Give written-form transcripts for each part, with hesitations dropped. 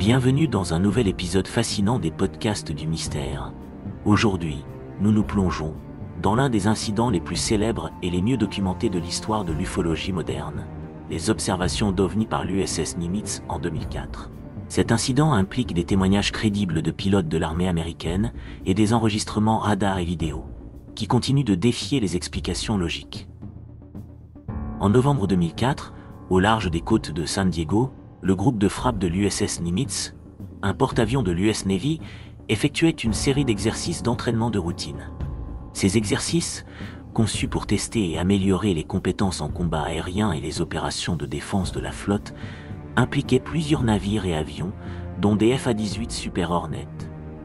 Bienvenue dans un nouvel épisode fascinant des podcasts du mystère. Aujourd'hui, nous nous plongeons dans l'un des incidents les plus célèbres et les mieux documentés de l'histoire de l'ufologie moderne, les observations d'OVNI par l'USS Nimitz en 2004. Cet incident implique des témoignages crédibles de pilotes de l'armée américaine et des enregistrements radar et vidéo, qui continuent de défier les explications logiques. En novembre 2004, au large des côtes de San Diego, le groupe de frappe de l'USS Nimitz, un porte-avions de l'US Navy, effectuait une série d'exercices d'entraînement de routine. Ces exercices, conçus pour tester et améliorer les compétences en combat aérien et les opérations de défense de la flotte, impliquaient plusieurs navires et avions, dont des FA-18 Super Hornet.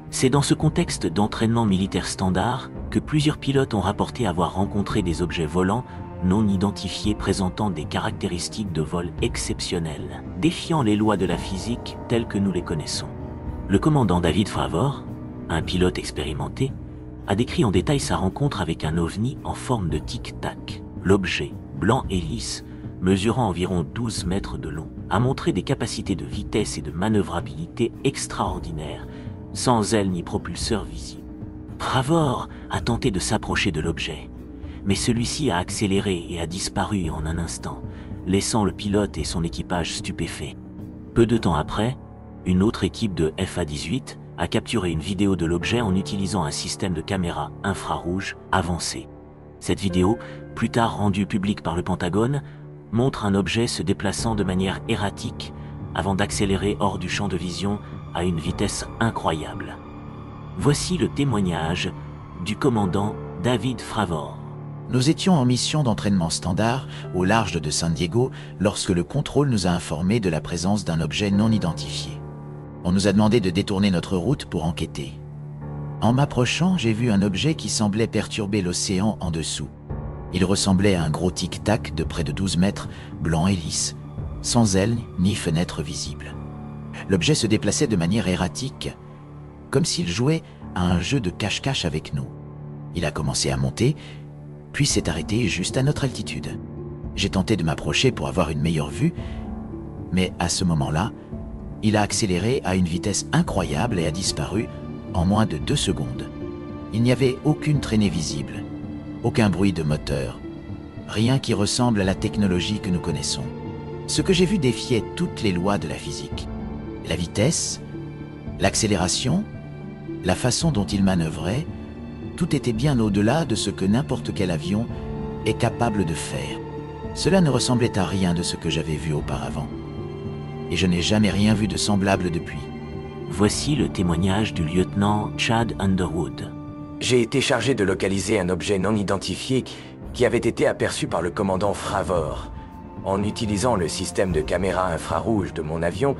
C'est dans ce contexte d'entraînement militaire standard que plusieurs pilotes ont rapporté avoir rencontré des objets volants non identifiés présentant des caractéristiques de vol exceptionnelles, défiant les lois de la physique telles que nous les connaissons. Le commandant David Fravor, un pilote expérimenté, a décrit en détail sa rencontre avec un ovni en forme de tic-tac. L'objet, blanc et lisse, mesurant environ 12 mètres de long, a montré des capacités de vitesse et de manœuvrabilité extraordinaires, sans ailes ni propulseur visible. Fravor a tenté de s'approcher de l'objet, mais celui-ci a accéléré et a disparu en un instant, laissant le pilote et son équipage stupéfaits. Peu de temps après, une autre équipe de FA-18 a capturé une vidéo de l'objet en utilisant un système de caméra infrarouge avancé. Cette vidéo, plus tard rendue publique par le Pentagone, montre un objet se déplaçant de manière erratique avant d'accélérer hors du champ de vision à une vitesse incroyable. Voici le témoignage du commandant David Fravor. Nous étions en mission d'entraînement standard au large de San Diego lorsque le contrôle nous a informé de la présence d'un objet non identifié. On nous a demandé de détourner notre route pour enquêter. En m'approchant, j'ai vu un objet qui semblait perturber l'océan en dessous. Il ressemblait à un gros tic-tac de près de 12 mètres, blanc et lisse, sans ailes ni fenêtres visibles. L'objet se déplaçait de manière erratique, comme s'il jouait à un jeu de cache-cache avec nous. Il a commencé à monter, puis s'est arrêté juste à notre altitude. J'ai tenté de m'approcher pour avoir une meilleure vue, mais à ce moment-là, il a accéléré à une vitesse incroyable et a disparu en moins de 2 secondes. Il n'y avait aucune traînée visible, aucun bruit de moteur, rien qui ressemble à la technologie que nous connaissons. Ce que j'ai vu défiait toutes les lois de la physique. La vitesse, l'accélération, la façon dont il manœuvrait, tout était bien au-delà de ce que n'importe quel avion est capable de faire. Cela ne ressemblait à rien de ce que j'avais vu auparavant. Et je n'ai jamais rien vu de semblable depuis. Voici le témoignage du lieutenant Chad Underwood. J'ai été chargé de localiser un objet non identifié qui avait été aperçu par le commandant Fravor. En utilisant le système de caméra infrarouge de mon avion,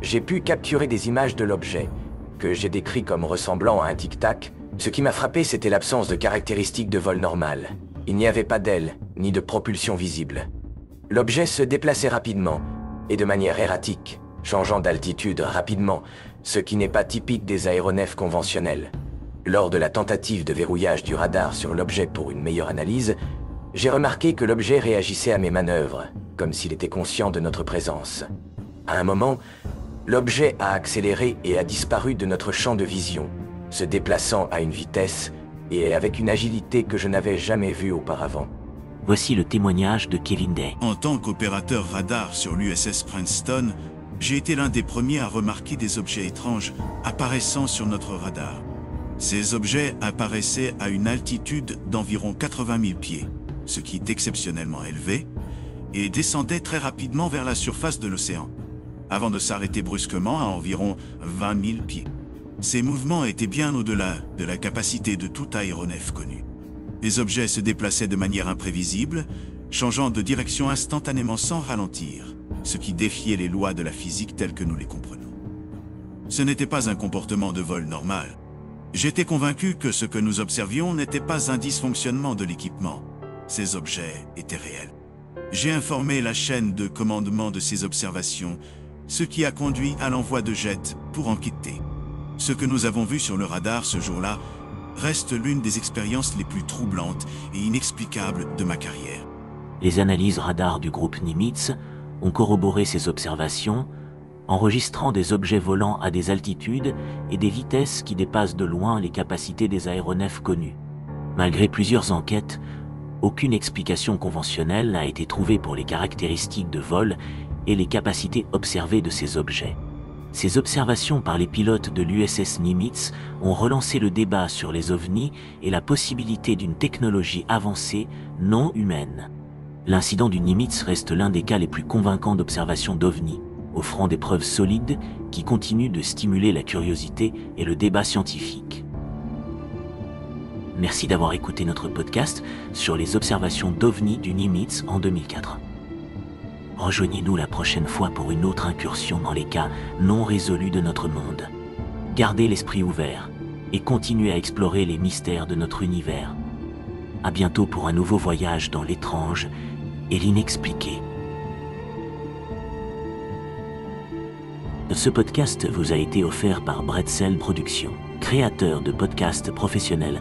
j'ai pu capturer des images de l'objet, que j'ai décrit comme ressemblant à un tic-tac. Ce qui m'a frappé, c'était l'absence de caractéristiques de vol normal. Il n'y avait pas d'aile, ni de propulsion visible. L'objet se déplaçait rapidement, et de manière erratique, changeant d'altitude rapidement, ce qui n'est pas typique des aéronefs conventionnels. Lors de la tentative de verrouillage du radar sur l'objet pour une meilleure analyse, j'ai remarqué que l'objet réagissait à mes manœuvres, comme s'il était conscient de notre présence. À un moment, l'objet a accéléré et a disparu de notre champ de vision, se déplaçant à une vitesse et avec une agilité que je n'avais jamais vue auparavant. Voici le témoignage de Kevin Day. En tant qu'opérateur radar sur l'USS Princeton, j'ai été l'un des premiers à remarquer des objets étranges apparaissant sur notre radar. Ces objets apparaissaient à une altitude d'environ 80 000 pieds, ce qui est exceptionnellement élevé, et descendaient très rapidement vers la surface de l'océan, avant de s'arrêter brusquement à environ 20 000 pieds. Ces mouvements étaient bien au-delà de la capacité de tout aéronef connu. Les objets se déplaçaient de manière imprévisible, changeant de direction instantanément sans ralentir, ce qui défiait les lois de la physique telles que nous les comprenons. Ce n'était pas un comportement de vol normal. J'étais convaincu que ce que nous observions n'était pas un dysfonctionnement de l'équipement. Ces objets étaient réels. J'ai informé la chaîne de commandement de ces observations, ce qui a conduit à l'envoi de jets pour enquêter. Ce que nous avons vu sur le radar ce jour-là reste l'une des expériences les plus troublantes et inexplicables de ma carrière. Les analyses radar du groupe Nimitz ont corroboré ces observations enregistrant des objets volant à des altitudes et des vitesses qui dépassent de loin les capacités des aéronefs connus. Malgré plusieurs enquêtes, aucune explication conventionnelle n'a été trouvée pour les caractéristiques de vol et les capacités observées de ces objets. Ces observations par les pilotes de l'USS Nimitz ont relancé le débat sur les ovnis et la possibilité d'une technologie avancée non humaine. L'incident du Nimitz reste l'un des cas les plus convaincants d'observation d'ovnis, offrant des preuves solides qui continuent de stimuler la curiosité et le débat scientifique. Merci d'avoir écouté notre podcast sur les observations d'ovnis du Nimitz en 2004. Rejoignez-nous la prochaine fois pour une autre incursion dans les cas non résolus de notre monde. Gardez l'esprit ouvert et continuez à explorer les mystères de notre univers. À bientôt pour un nouveau voyage dans l'étrange et l'inexpliqué. Ce podcast vous a été offert par Bretzel Productions, créateur de podcasts professionnels